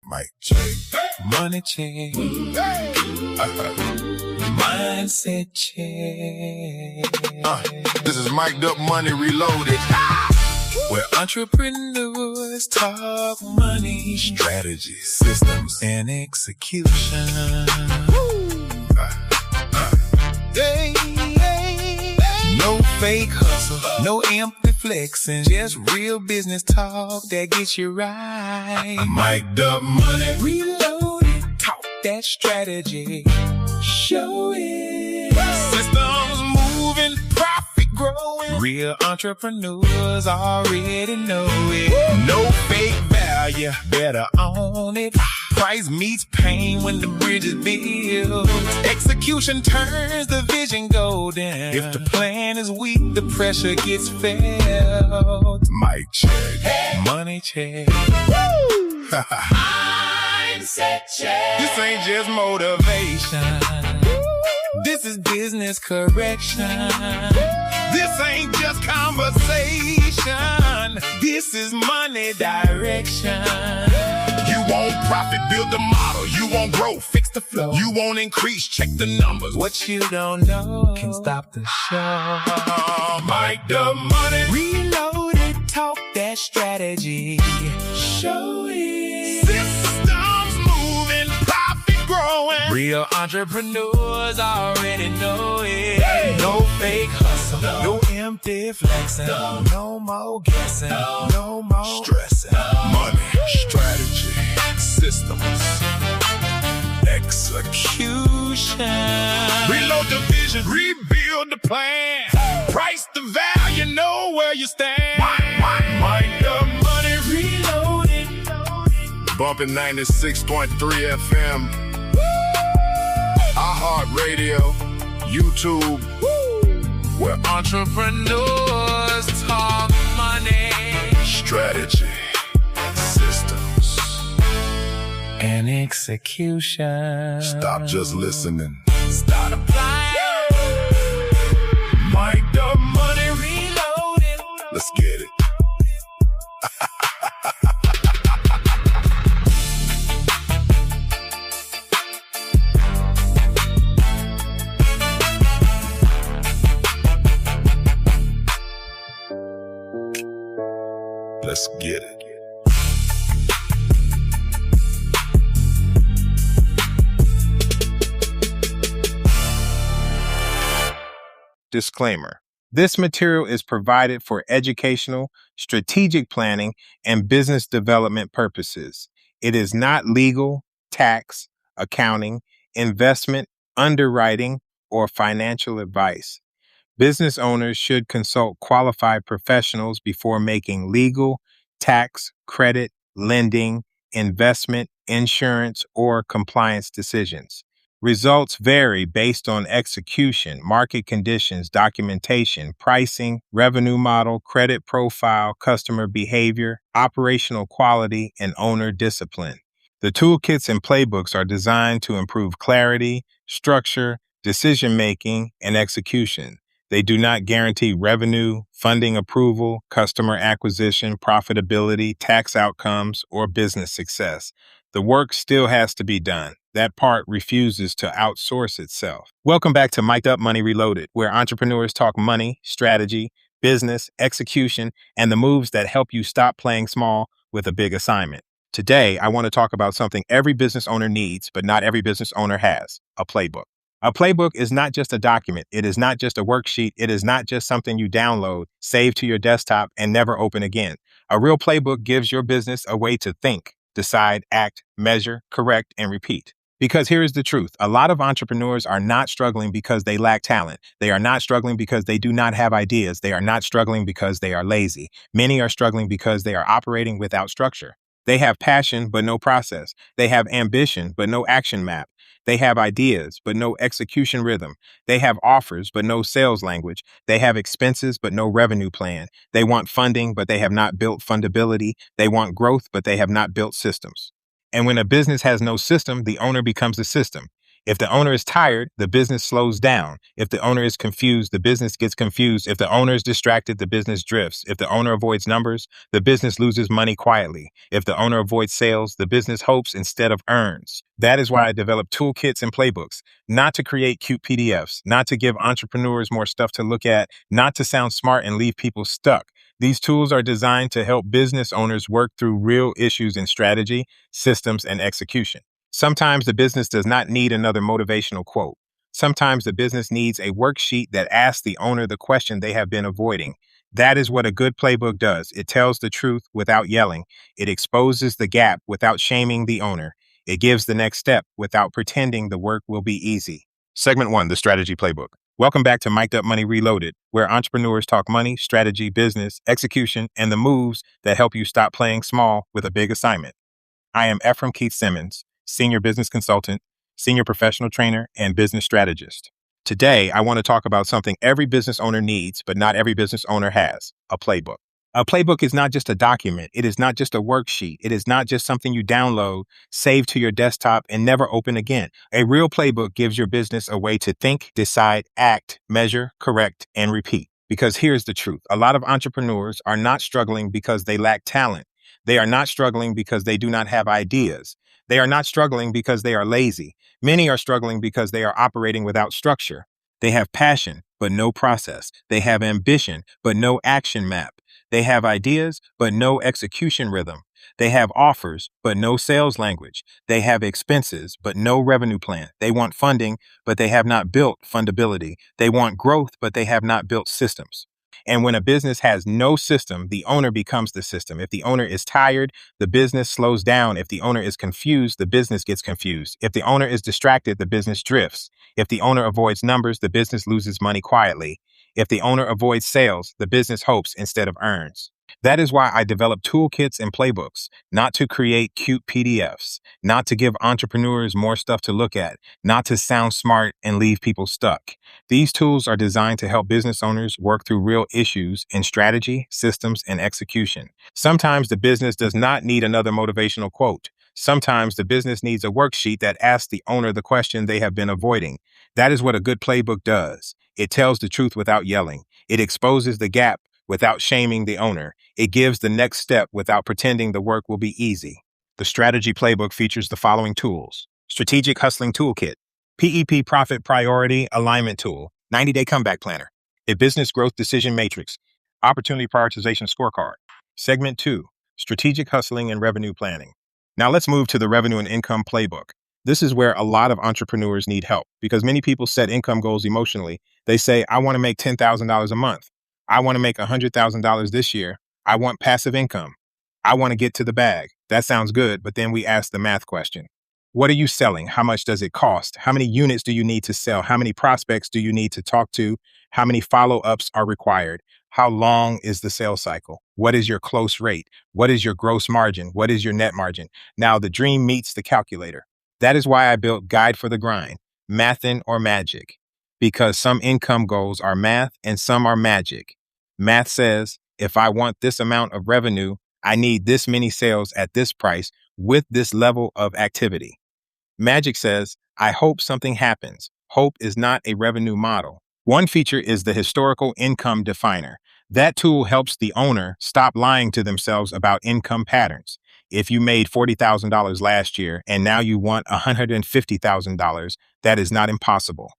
Mic check. Money check. Mindset check. This is Mic'd Up Money Reloaded. Where entrepreneurs talk money, Strategy, systems, and execution. No fake hustle, no empty flexing, just real business talk that gets you right. Mic'd Up Money Reloaded, talk that strategy, show it. Systems moving, profit growing. Real entrepreneurs already know it. No fake value, better own it. Price meets pain when the bridge is built. Execution turns the vision golden. If the plan is weak, the pressure gets felt. Mic check. Money check. Mindset check. This ain't just motivation. This is business correction. This ain't just conversation. This is money direction. You want profit, build the model. You want growth, fix the flow. You want increase, check the numbers. What you don't know can stop the show. Mic'd Up Money Reloaded, talk that strategy. Show it. Systems moving, profit growing. Real entrepreneurs already know it. Hey. No fake hustle, no empty flexing, no more guessing, no more Stressing, money, strategy, systems, execution. reload the vision, rebuild the plan. Price the value, know where you stand. Mic'd Up Money Reloaded. bumping 96.3 FM. iHeartRadio, YouTube, Where entrepreneurs talk money strategy, systems. and execution. Stop just listening. Start applying. Mic'd Up Money, Reloaded. let's get it. Let's get it. Disclaimer. This material is provided for educational, strategic planning, and business development purposes. It is not legal, tax, accounting, investment, underwriting, or financial advice. Business owners should consult qualified professionals before making legal, tax, credit, lending, investment, insurance, or compliance decisions. Results vary based on execution, market conditions, documentation, pricing, revenue model, credit profile, customer behavior, operational quality, and owner discipline. The toolkits and playbooks are designed to improve clarity, structure, decision-making, and execution. They do not guarantee revenue, funding approval, customer acquisition, profitability, tax outcomes, or business success. The work still has to be done. That part refuses to outsource itself. Welcome back to Mic'd Up Money Reloaded, where entrepreneurs talk money, strategy, business, execution, and the moves that help you stop playing small with a big assignment. Today, I want to talk about something every business owner needs, but not every business owner has: a playbook. A playbook is not just a document. It is not just a worksheet. It is not just something you download, save to your desktop, and never open again. A real playbook gives your business a way to think, decide, act, measure, correct, and repeat. Because here is the truth. A lot of entrepreneurs are not struggling because they lack talent. They are not struggling because they do not have ideas. They are not struggling because they are lazy. Many are struggling because they are operating without structure. They have passion, but no process. They have ambition, but no action map. They have ideas, but no execution rhythm. They have offers, but no sales language. They have expenses, but no revenue plan. They want funding, but they have not built fundability. They want growth, but they have not built systems. And when a business has no system, the owner becomes the system. If the owner is tired, the business slows down. If the owner is confused, the business gets confused. If the owner is distracted, the business drifts. If the owner avoids numbers, the business loses money quietly. If the owner avoids sales, the business hopes instead of earns. That is why I developed toolkits and playbooks, not to create cute PDFs, not to give entrepreneurs more stuff to look at, not to sound smart and leave people stuck. These tools are designed to help business owners work through real issues in strategy, systems, and execution. Sometimes the business does not need another motivational quote. Sometimes the business needs a worksheet that asks the owner the question they have been avoiding. That is what a good playbook does. It tells the truth without yelling. It exposes the gap without shaming the owner. It gives the next step without pretending the work will be easy. Segment 1, the strategy playbook. Welcome back to Mic'd Up Money Reloaded, where entrepreneurs talk money, strategy, business, execution, and the moves that help you stop playing small with a big assignment. I am Ephraim Keith Simmons, Senior Business Consultant, Senior Professional Trainer, and Business Strategist. Today, I want to talk about something every business owner needs, but not every business owner has: a playbook. A playbook is not just a document. It is not just a worksheet. It is not just something you download, save to your desktop, and never open again. A real playbook gives your business a way to think, decide, act, measure, correct, and repeat. Because here's the truth. A lot of entrepreneurs are not struggling because they lack talent. They are not struggling because they do not have ideas. They are not struggling because they are lazy. Many are struggling because they are operating without structure. They have passion, but no process. They have ambition, but no action map. They have ideas, but no execution rhythm. They have offers, but no sales language. They have expenses, but no revenue plan. They want funding, but they have not built fundability. They want growth, but they have not built systems. And when a business has no system, the owner becomes the system. If the owner is tired, the business slows down. If the owner is confused, the business gets confused. If the owner is distracted, the business drifts. If the owner avoids numbers, the business loses money quietly. If the owner avoids sales, the business hopes instead of earns. That is why I develop toolkits and playbooks, not to create cute PDFs, not to give entrepreneurs more stuff to look at, not to sound smart and leave people stuck. These tools are designed to help business owners work through real issues in strategy, systems, and execution. Sometimes the business does not need another motivational quote. Sometimes the business needs a worksheet that asks the owner the question they have been avoiding. That is what a good playbook does. It tells the truth without yelling. It exposes the gap without shaming the owner. It gives the next step without pretending the work will be easy. The strategy playbook features the following tools: Strategic Hustling Toolkit, PEP Profit Priority Alignment Tool, 90-Day Comeback Planner, a Business Growth Decision Matrix, Opportunity Prioritization Scorecard. Segment 2, Strategic Hustling and Revenue Planning. Now let's move to the Revenue and Income Playbook. This is where a lot of entrepreneurs need help because many people set income goals emotionally. They say, I want to make $10,000 a month. I want to make $100,000 this year. I want passive income. I want to get to the bag. That sounds good, but then we ask the math question. What are you selling? How much does it cost? How many units do you need to sell? How many prospects do you need to talk to? How many follow-ups are required? How long is the sales cycle? What is your close rate? What is your gross margin? What is your net margin? Now the dream meets the calculator. That is why I built Guide for the Grind, Mathin' or Magic, because some income goals are math and some are magic. Math says, if I want this amount of revenue, I need this many sales at this price with this level of activity. Magic says, I hope something happens. Hope is not a revenue model. One feature is the historical income definer. That tool helps the owner stop lying to themselves about income patterns. If you made $40,000 last year and now you want $150,000, that is not impossible.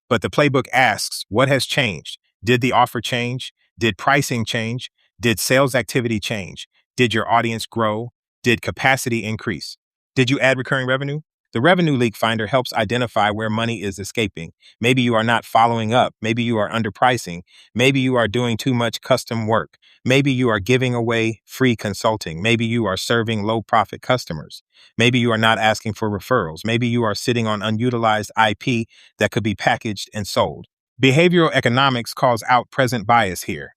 But the playbook asks, what has changed? Did the offer change? Did pricing change? Did sales activity change? Did your audience grow? Did capacity increase? Did you add recurring revenue? The Revenue Leak Finder helps identify where money is escaping. Maybe you are not following up. Maybe you are underpricing. Maybe you are doing too much custom work. Maybe you are giving away free consulting. Maybe you are serving low-profit customers. Maybe you are not asking for referrals. Maybe you are sitting on unutilized IP that could be packaged and sold. Behavioral economics calls out present bias here.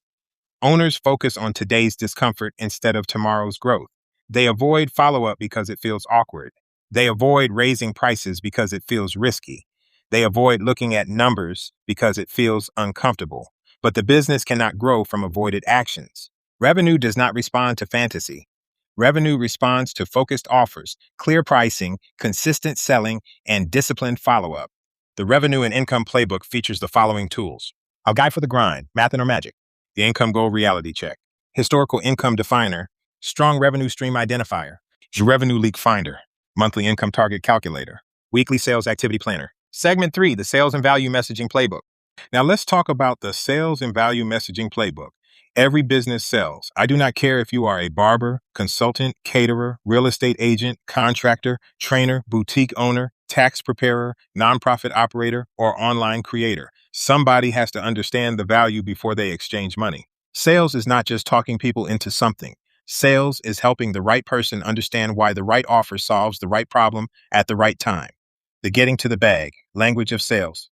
Owners focus on today's discomfort instead of tomorrow's growth. They avoid follow-up because it feels awkward. They avoid raising prices because it feels risky. They avoid looking at numbers because it feels uncomfortable. But the business cannot grow from avoided actions. Revenue does not respond to fantasy. Revenue responds to focused offers, clear pricing, consistent selling, and disciplined follow-up. The Revenue and Income Playbook features the following tools. A guide for the grind, math and or magic. The income goal reality check. Historical income definer. Strong revenue stream identifier. Revenue leak finder. Monthly income target calculator. Weekly sales activity planner. Segment 3, the Sales and Value Messaging Playbook. Now let's talk about the Sales and Value Messaging Playbook. Every business sells. I do not care if you are a barber, consultant, caterer, real estate agent, contractor, trainer, boutique owner, tax preparer, nonprofit operator, or online creator. Somebody has to understand the value before they exchange money. Sales is not just talking people into something. Sales is helping the right person understand why the right offer solves the right problem at the right time. The getting to the bag, language of sales.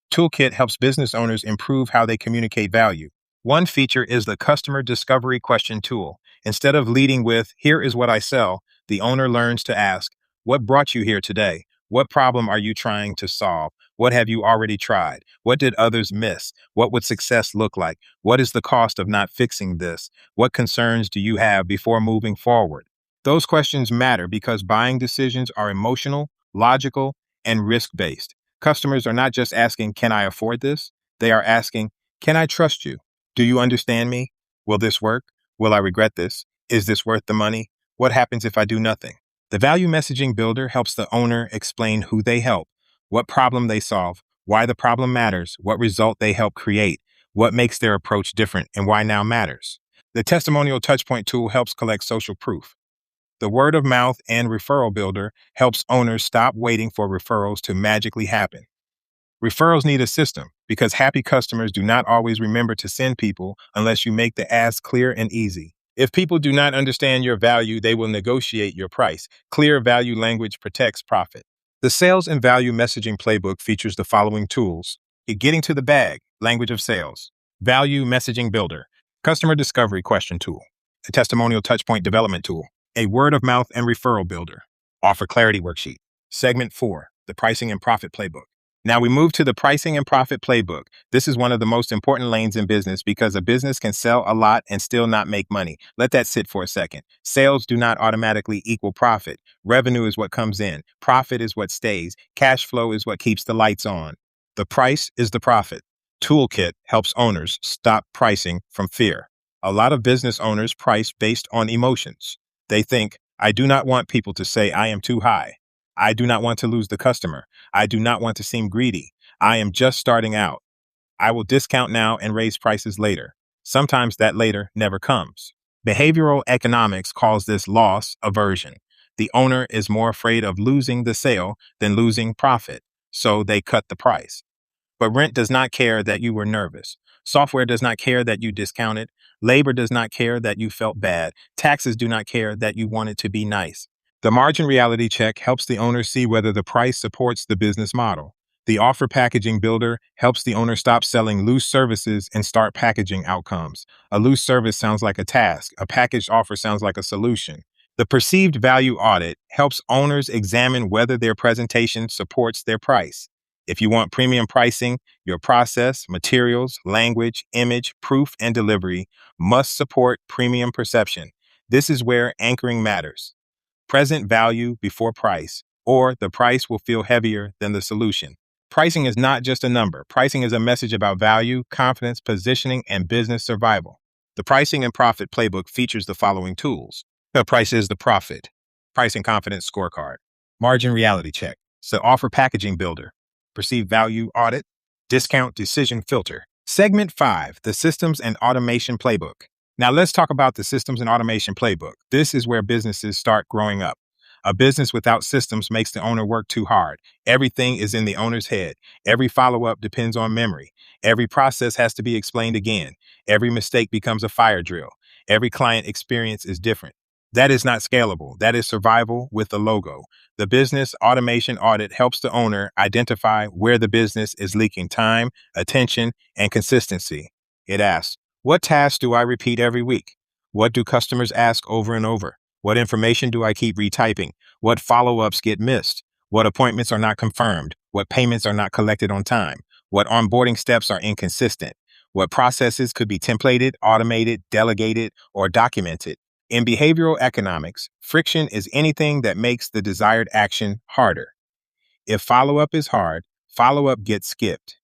Toolkit helps business owners improve how they communicate value. One feature is the customer discovery question tool. Instead of leading with, here is what I sell, the owner learns to ask, what brought you here today? What problem are you trying to solve? What have you already tried? What did others miss? What would success look like? What is the cost of not fixing this? What concerns do you have before moving forward? Those questions matter because buying decisions are emotional, logical, and risk-based. Customers are not just asking, can I afford this? They are asking, can I trust you? Do you understand me? Will this work? Will I regret this? Is this worth the money? What happens if I do nothing? The Value Messaging Builder helps the owner explain who they help, what problem they solve, why the problem matters, what result they help create, what makes their approach different, and why now matters. The Testimonial Touchpoint tool helps collect social proof. The Word of Mouth and Referral Builder helps owners stop waiting for referrals to magically happen. Referrals need a system because happy customers do not always remember to send people unless you make the ask clear and easy. If people do not understand your value, they will negotiate your price. Clear value language protects profit. The Sales and Value Messaging Playbook features the following tools. Getting to the bag, language of sales. Value Messaging Builder. Customer Discovery Question Tool. A Testimonial Touchpoint Development Tool. A Word of Mouth and Referral Builder. Offer Clarity Worksheet. Segment 4, the Pricing and Profit Playbook. Now we move to the Pricing and Profit Playbook. This is one of the most important lanes in business because a business can sell a lot and still not make money. Let that sit for a second. Sales do not automatically equal profit. Revenue is what comes in. Profit is what stays. Cash flow is what keeps the lights on. The price is the profit. Toolkit helps owners stop pricing from fear. A lot of business owners price based on emotions. They think, I do not want people to say I am too high. I do not want to lose the customer. I do not want to seem greedy. I am just starting out. I will discount now and raise prices later. Sometimes that later never comes. Behavioral economics calls this loss aversion. The owner is more afraid of losing the sale than losing profit, so they cut the price. But rent does not care that you were nervous. Software does not care that you discounted. Labor does not care that you felt bad. Taxes do not care that you wanted to be nice. The margin reality check helps the owner see whether the price supports the business model. The offer packaging builder helps the owner stop selling loose services and start packaging outcomes. A loose service sounds like a task. A packaged offer sounds like a solution. The perceived value audit helps owners examine whether their presentation supports their price. If you want premium pricing, your process, materials, language, image, proof, and delivery must support premium perception. This is where anchoring matters. Present value before price, or the price will feel heavier than the solution. Pricing is not just a number. Pricing is a message about value, confidence, positioning, and business survival. The Pricing and Profit Playbook features the following tools. The price is the profit. Pricing confidence scorecard. Margin reality check. So offer packaging builder. Perceived value audit. Discount decision filter. Segment 5, the Systems and Automation Playbook. Now let's talk about the Systems and Automation Playbook. This is where businesses start growing up. A business without systems makes the owner work too hard. Everything is in the owner's head. Every follow-up depends on memory. Every process has to be explained again. Every mistake becomes a fire drill. Every client experience is different. That is not scalable. That is survival with a logo. The Business Automation Audit helps the owner identify where the business is leaking time, attention, and consistency. It asks, what tasks do I repeat every week? What do customers ask over and over? What information do I keep retyping? What follow-ups get missed? What appointments are not confirmed? What payments are not collected on time? What onboarding steps are inconsistent? What processes could be templated, automated, delegated, or documented? In behavioral economics, friction is anything that makes the desired action harder. If follow-up is hard, follow-up gets skipped.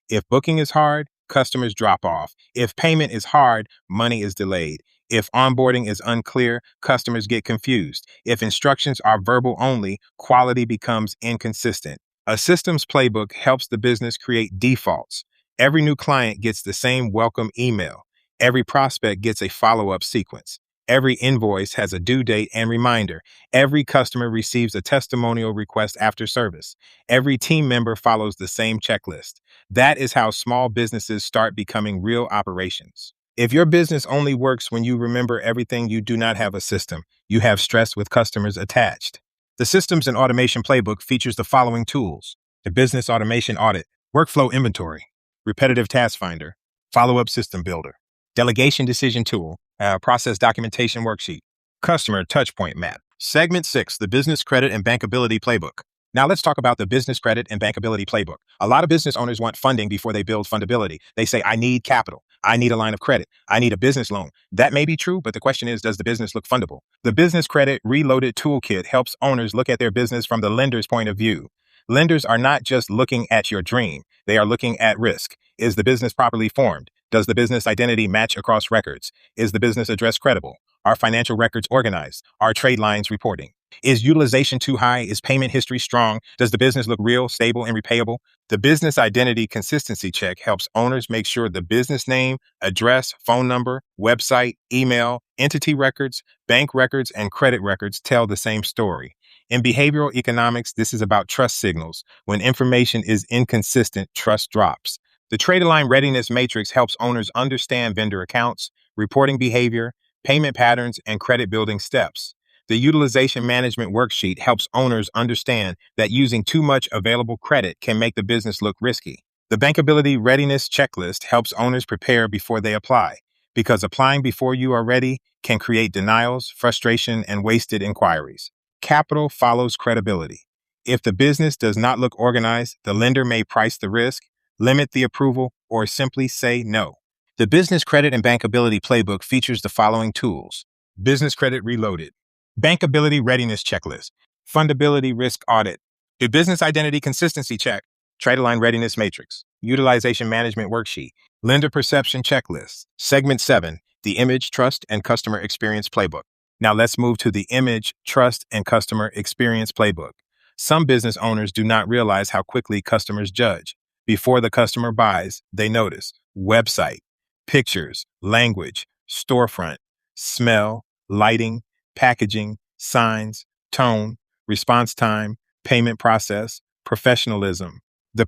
If booking is hard, customers drop off. If payment is hard, money is delayed. If onboarding is unclear, customers get confused. If instructions are verbal only, quality becomes inconsistent. A systems playbook helps the business create defaults. Every new client gets the same welcome email. Every prospect gets a follow-up sequence. Every invoice has a due date and reminder. Every customer receives a testimonial request after service. Every team member follows the same checklist. That is how small businesses start becoming real operations. If your business only works when you remember everything, you do not have a system. You have stress with customers attached. The Systems and Automation Playbook features the following tools: the Business Automation Audit, Workflow Inventory, Repetitive Task Finder, Follow-Up System Builder, Delegation Decision Tool, Process Documentation Worksheet, Customer Touchpoint Map. Segment 6, the Business Credit and Bankability Playbook. Now let's talk about the Business Credit and Bankability Playbook. A lot of business owners want funding before they build fundability. They say, I need capital. I need a line of credit. I need a business loan. That may be true, but the question is, does the business look fundable? The Business Credit Reloaded Toolkit helps owners look at their business from the lender's point of view. Lenders are not just looking at your dream. They are looking at risk. Is the business properly formed? Does the business identity match across records? Is the business address credible? Are financial records organized? Are trade lines reporting? Is utilization too high? Is payment history strong? Does the business look real, stable, and repayable? The Business Identity Consistency Check helps owners make sure the business name, address, phone number, website, email, entity records, bank records, and credit records tell the same story. In behavioral economics, this is about trust signals. When information is inconsistent, trust drops. The Trade Line Readiness Matrix helps owners understand vendor accounts, reporting behavior, payment patterns, and credit building steps. The Utilization Management Worksheet helps owners understand that using too much available credit can make the business look risky. The Bankability Readiness Checklist helps owners prepare before they apply, because applying before you are ready can create denials, frustration, and wasted inquiries. Capital follows credibility. If the business does not look organized, the lender may price the risk, limit the approval, or simply say no. The Business Credit and Bankability Playbook features the following tools: Business Credit Reloaded, Bankability Readiness Checklist, Fundability Risk Audit, the Business Identity Consistency Check, Trade Line Readiness Matrix, Utilization Management Worksheet, Lender Perception Checklist. Segment 7, the Image, Trust, and Customer Experience Playbook. Now let's move to the Image, Trust, and Customer Experience Playbook. Some business owners do not realize how quickly customers judge. Before the customer buys, they notice website, pictures, language, storefront, smell, lighting, packaging, signs, tone, response time, payment process, professionalism. The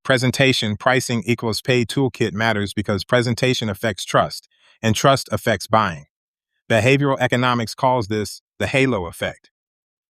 presentation, pricing equals paid toolkit matters because presentation affects trust, and trust affects buying. Behavioral economics calls this the halo effect.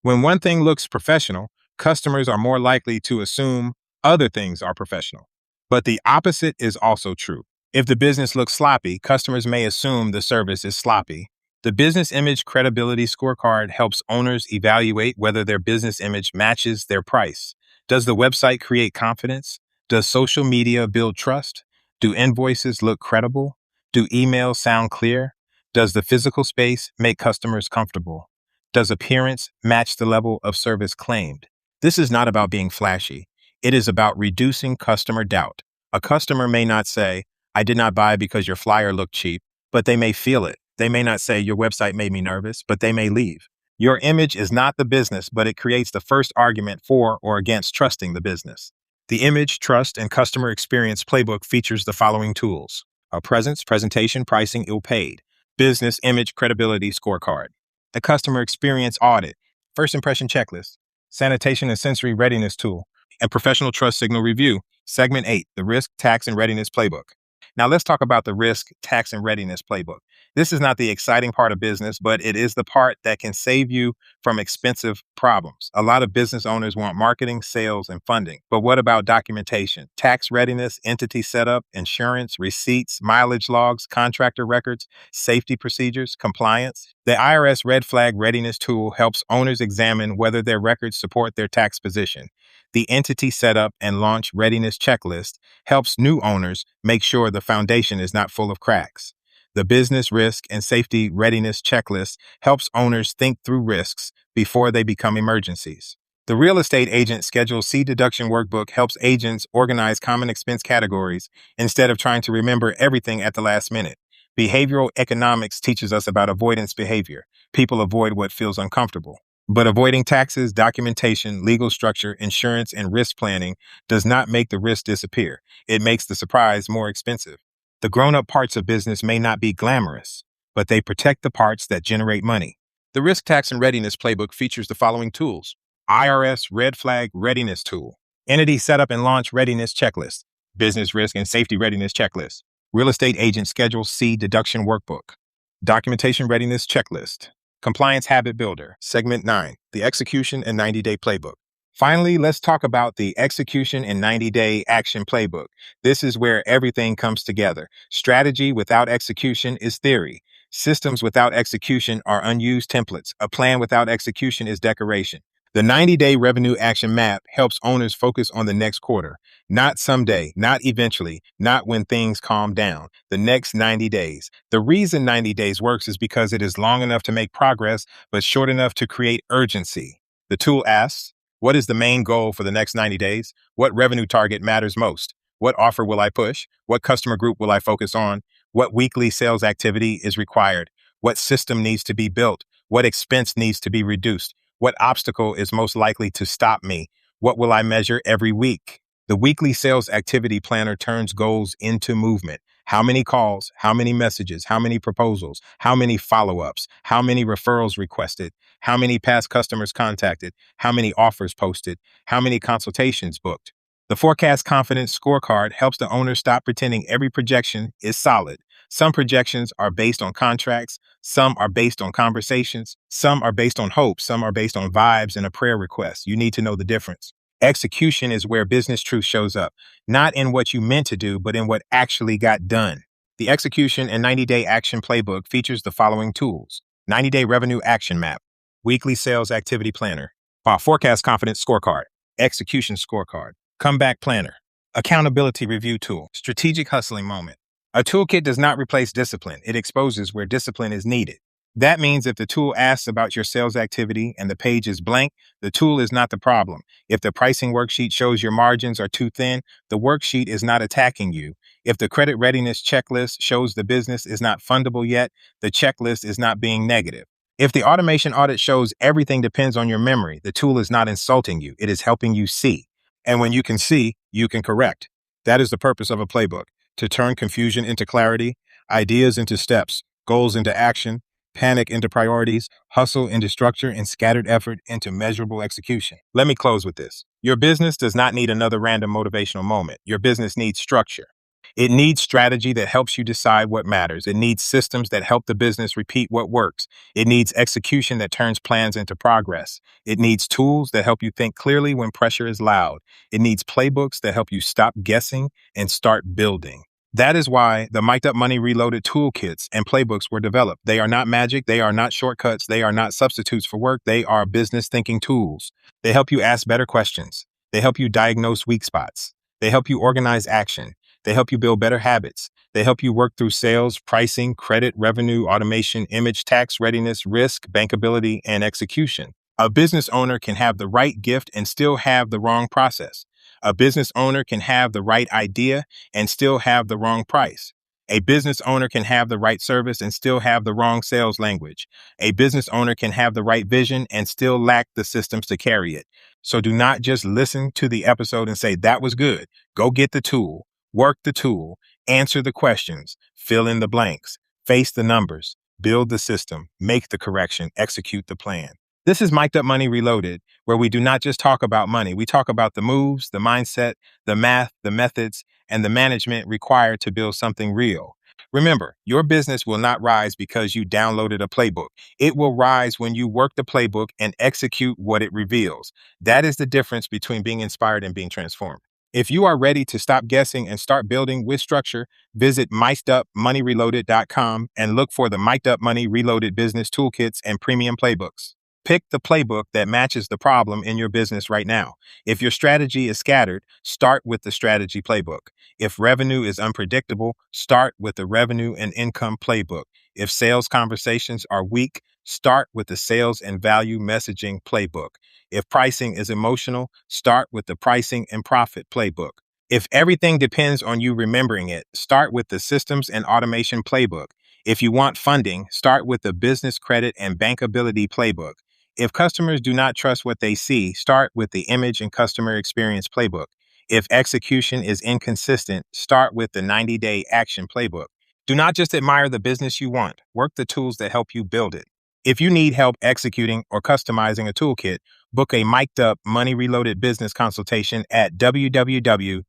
When one thing looks professional, customers are more likely to assume other things are professional. But the opposite is also true. If the business looks sloppy, customers may assume the service is sloppy. The Business Image Credibility Scorecard helps owners evaluate whether their business image matches their price. Does the website create confidence? Does social media build trust? Do invoices look credible? Do emails sound clear? Does the physical space make customers comfortable? Does appearance match the level of service claimed? This is not about being flashy. It is about reducing customer doubt. A customer may not say, I did not buy because your flyer looked cheap, but they may feel it. They may not say your website made me nervous, but they may leave. Your image is not the business, but it creates the first argument for or against trusting the business. The Image, Trust, and Customer Experience Playbook features the following tools: a presence, presentation, pricing, ill-paid, Business Image Credibility Scorecard, the Customer Experience Audit, First Impression Checklist, Sanitation and Sensory Readiness Tool, and Professional Trust Signal Review. Segment 8, the Risk, Tax, and Readiness Playbook. Now let's talk about the Risk, Tax, and Readiness Playbook. This is not the exciting part of business, but it is the part that can save you from expensive problems. A lot of business owners want marketing, sales, and funding. But what about documentation? Tax readiness, entity setup, insurance, receipts, mileage logs, contractor records, safety procedures, compliance? The IRS Red Flag Readiness Tool helps owners examine whether their records support their tax position. The Entity Setup and Launch Readiness Checklist helps new owners make sure the foundation is not full of cracks. The business risk and safety readiness checklist helps owners think through risks before they become emergencies. The real estate agent Schedule C deduction workbook helps agents organize common expense categories instead of trying to remember everything at the last minute. Behavioral economics teaches us about avoidance behavior. People avoid what feels uncomfortable. But avoiding taxes, documentation, legal structure, insurance, and risk planning does not make the risk disappear. It makes the surprise more expensive. The grown-up parts of business may not be glamorous, but they protect the parts that generate money. The Risk, Tax, and Readiness Playbook features the following tools: IRS Red Flag Readiness Tool, Entity Setup and Launch Readiness Checklist, Business Risk and Safety Readiness Checklist, Real Estate Agent Schedule C Deduction Workbook, Documentation Readiness Checklist, Compliance Habit Builder, Segment 9, the Execution and 90-Day Playbook. Finally, let's talk about the Execution and 90-Day Action Playbook. This is where everything comes together. Strategy without execution is theory. Systems without execution are unused templates. A plan without execution is decoration. The 90-Day Revenue Action Map helps owners focus on the next quarter, not someday, not eventually, not when things calm down, the next 90 days. The reason 90 days works is because it is long enough to make progress, but short enough to create urgency. The tool asks, what is the main goal for the next 90 days? What revenue target matters most? What offer will I push? What customer group will I focus on? What weekly sales activity is required? What system needs to be built? What expense needs to be reduced? What obstacle is most likely to stop me? What will I measure every week? The weekly sales activity planner turns goals into movement. How many calls? How many messages? How many proposals? How many follow-ups? How many referrals requested? How many past customers contacted? How many offers posted? How many consultations booked? The Forecast Confidence Scorecard helps the owner stop pretending every projection is solid. Some projections are based on contracts, some are based on conversations, some are based on hope, some are based on vibes and a prayer request. You need to know the difference. Execution is where business truth shows up, not in what you meant to do, but in what actually got done. The Execution and 90-Day Action Playbook features the following tools: 90-Day Revenue Action Map, Weekly Sales Activity Planner, Forecast Confidence Scorecard, Execution Scorecard, Comeback Planner, Accountability Review Tool, Strategic Hustling Moment. A toolkit does not replace discipline. It exposes where discipline is needed. That means if the tool asks about your sales activity and the page is blank, the tool is not the problem. If the pricing worksheet shows your margins are too thin, the worksheet is not attacking you. If the credit readiness checklist shows the business is not fundable yet, the checklist is not being negative. If the automation audit shows everything depends on your memory, the tool is not insulting you. It is helping you see. And when you can see, you can correct. That is the purpose of a playbook: to turn confusion into clarity, ideas into steps, goals into action, panic into priorities, hustle into structure, and scattered effort into measurable execution. Let me close with this. Your business does not need another random motivational moment. Your business needs structure. It needs strategy that helps you decide what matters. It needs systems that help the business repeat what works. It needs execution that turns plans into progress. It needs tools that help you think clearly when pressure is loud. It needs playbooks that help you stop guessing and start building. That is why the Mic'd Up Money Reloaded toolkits and playbooks were developed. They are not magic. They are not shortcuts. They are not substitutes for work. They are business thinking tools. They help you ask better questions. They help you diagnose weak spots. They help you organize action. They help you build better habits. They help you work through sales, pricing, credit, revenue, automation, image, tax, readiness, risk, bankability, and execution. A business owner can have the right gift and still have the wrong process. A business owner can have the right idea and still have the wrong price. A business owner can have the right service and still have the wrong sales language. A business owner can have the right vision and still lack the systems to carry it. So do not just listen to the episode and say, that was good. Go get the tool, work the tool, answer the questions, fill in the blanks, face the numbers, build the system, make the correction, execute the plan. This is Mic'd Up Money Reloaded, where we do not just talk about money. We talk about the moves, the mindset, the math, the methods, and the management required to build something real. Remember, your business will not rise because you downloaded a playbook. It will rise when you work the playbook and execute what it reveals. That is the difference between being inspired and being transformed. If you are ready to stop guessing and start building with structure, visit mic'dupmoneyreloaded.com and look for the Mic'd Up Money Reloaded business toolkits and premium playbooks. Pick the playbook that matches the problem in your business right now. If your strategy is scattered, start with the strategy playbook. If revenue is unpredictable, start with the revenue and income playbook. If sales conversations are weak, start with the sales and value messaging playbook. If pricing is emotional, start with the pricing and profit playbook. If everything depends on you remembering it, start with the systems and automation playbook. If you want funding, start with the business credit and bankability playbook. If customers do not trust what they see, start with the image and customer experience playbook. If execution is inconsistent, start with the 90-day action playbook. Do not just admire the business you want, work the tools that help you build it. If you need help executing or customizing a toolkit, book a mic'd up, money reloaded business consultation at www.eksbc.net.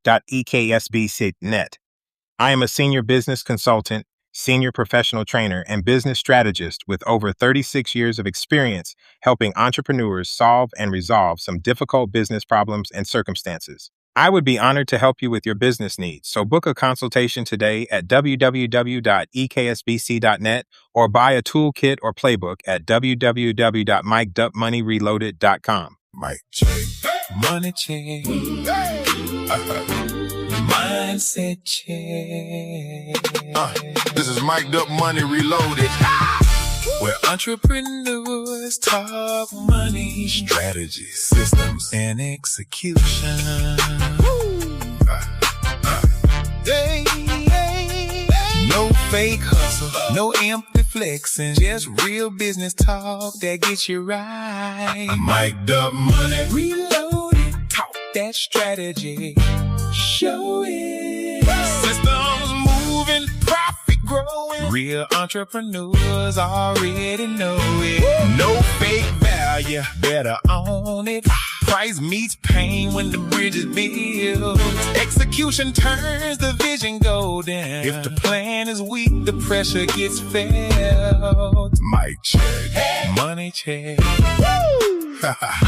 I am a senior business consultant, senior professional trainer, and business strategist with over 36 years of experience helping entrepreneurs solve and resolve some difficult business problems and circumstances. I would be honored to help you with your business needs, so book a consultation today at www.eksbc.net or buy a toolkit or playbook at www.mic'dupmoneyreloaded.com. Mic check. Money check. Mindset check. This is Mic'd Up Money Reloaded. Where entrepreneurs talk money, strategy, systems, and execution. No fake hustle, no empty flexing, just real business talk that gets you right. Mic'd Up Money Reloaded, talk that strategy, show it. Systems moving, profit growing. Real entrepreneurs already know it. No fake value, better own it. Price meets pain when the bridge is built. Execution turns the vision golden. If the plan is weak, the pressure gets felt. Mic check. Money check.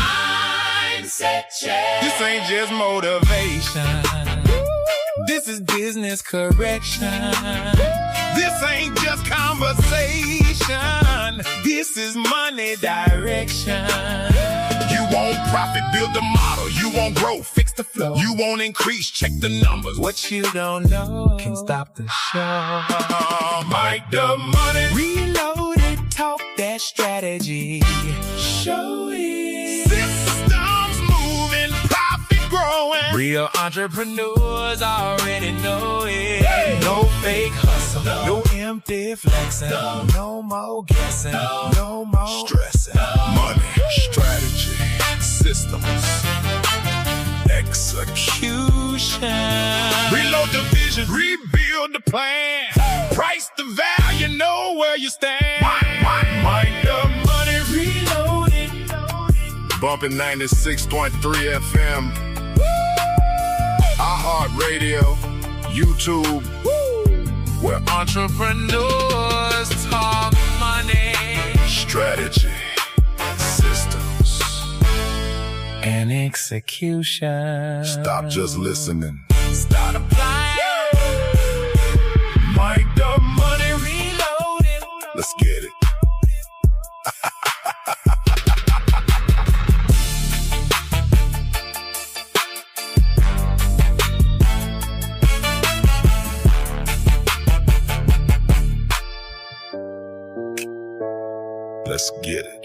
Mindset check. This ain't just motivation. This is business correction. This ain't just conversation. This is money direction. You want profit, build the model. You want growth, fix the flow. You want increase, check the numbers. What you don't know can stop the show. Mic'd Up Money Reloaded, talk that strategy, show it. Systems moving, profit growing. Real entrepreneurs already know it. Hey. No fake hustle, no empty flexing, no more guessing, no more Stressing. Money, strategy, systems, execution. reload the vision, rebuild the plan. Price the value, know where you stand. Mic'd Up Money Reloaded. bumping 96.3 FM. iHeartRadio, YouTube, where Entrepreneurs talk money, strategy, systems. and execution. Stop just listening. Start applying. Mic'd Up Money, Reloaded. let's get it. Let's get it.